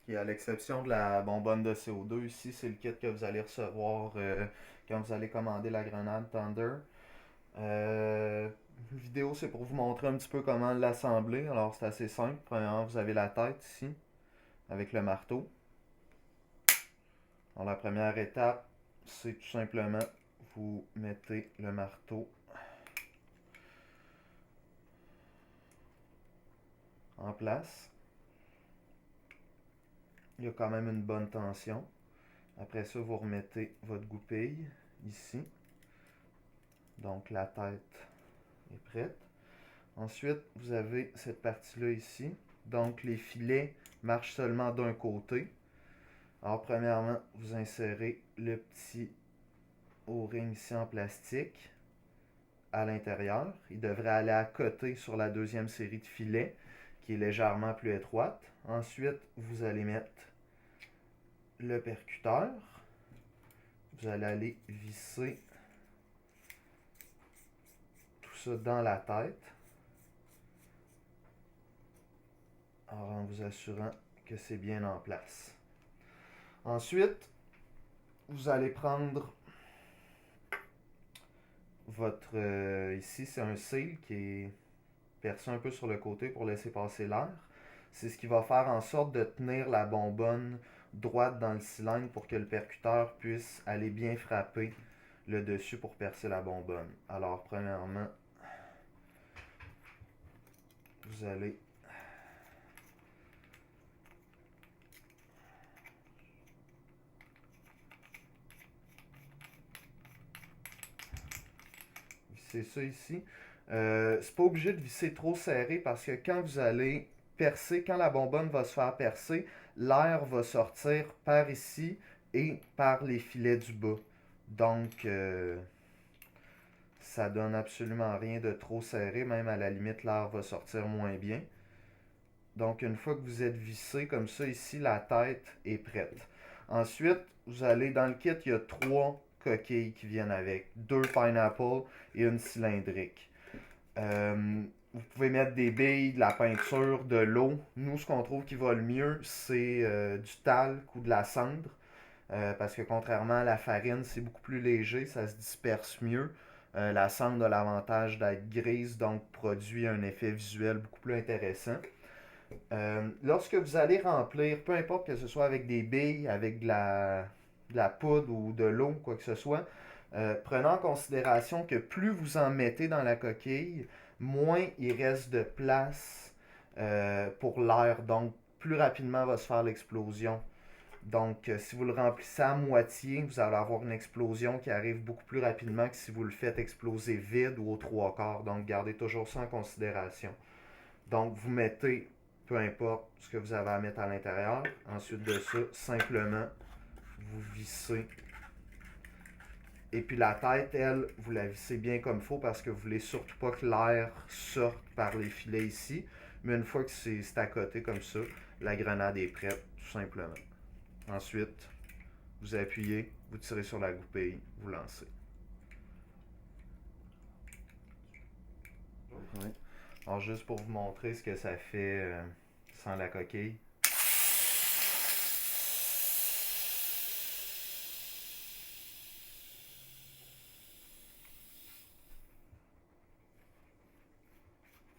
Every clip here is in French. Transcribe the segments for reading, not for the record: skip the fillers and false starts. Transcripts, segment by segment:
Puis à l'exception de la bonbonne de CO2, ici c'est le kit que vous allez recevoir quand vous allez commander la grenade Thunder. Vidéo, c'est pour vous montrer un petit peu comment l'assembler. Alors c'est assez simple. Premièrement, vous avez la tête ici avec le marteau. Alors la première étape, c'est tout simplement vous mettez le marteau en place. Il y a quand même une bonne tension. Après ça, vous remettez votre goupille ici. Donc la tête est prête. Ensuite, vous avez cette partie-là ici. Donc les filets marchent seulement d'un côté. Alors premièrement, vous insérez le petit O-ring ici en plastique à l'intérieur. Il devrait aller à côté sur la deuxième série de filets qui est légèrement plus étroite. Ensuite, vous allez mettre le percuteur. Vous allez aller visser tout ça dans la tête en vous assurant que c'est bien en place. Ensuite, vous allez prendre votre... ici, c'est un seal qui est percé un peu sur le côté pour laisser passer l'air. C'est ce qui va faire en sorte de tenir la bonbonne droite dans le cylindre pour que le percuteur puisse aller bien frapper le dessus pour percer la bonbonne. Alors, premièrement, vous allez visser ça ici. C'est pas obligé de visser trop serré parce que quand vous allez percer, quand la bonbonne va se faire percer, l'air va sortir par ici et par les filets du bas. Donc, ça donne absolument rien de trop serré, même à la limite, l'air va sortir moins bien. Donc, une fois que vous êtes vissé comme ça, ici, la tête est prête. Ensuite, vous allez dans le kit, il y a 3 coquilles qui viennent avec. 2 pineapple et une cylindrique. Vous pouvez mettre des billes, de la peinture, de l'eau. Nous, ce qu'on trouve qui va le mieux, c'est du talc ou de la cendre. Parce que contrairement à la farine, c'est beaucoup plus léger, ça se disperse mieux. La cendre a l'avantage d'être grise, donc produit un effet visuel beaucoup plus intéressant. Lorsque vous allez remplir, peu importe que ce soit avec des billes, avec de la poudre ou de l'eau, quoi que ce soit, prenez en considération que plus vous en mettez dans la coquille, moins il reste de place pour l'air. Donc, plus rapidement va se faire l'explosion. Donc, si vous le remplissez à moitié, vous allez avoir une explosion qui arrive beaucoup plus rapidement que si vous le faites exploser vide ou aux 3/4. Donc, gardez toujours ça en considération. Donc, vous mettez, peu importe ce que vous avez à mettre à l'intérieur. Ensuite de ça, simplement, vous vissez. Et puis la tête, elle, vous la vissez bien comme il faut parce que vous voulez surtout pas que l'air sorte par les filets ici. Mais une fois que c'est à côté comme ça, la grenade est prête, tout simplement. Ensuite, vous appuyez, vous tirez sur la goupille, vous lancez. Ouais. Alors juste pour vous montrer ce que ça fait sans la coquille.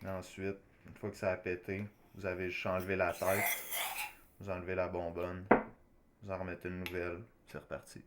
Ensuite, une fois que ça a pété, vous avez juste enlevé la tête, vous enlevez la bonbonne, vous en remettez une nouvelle, c'est reparti.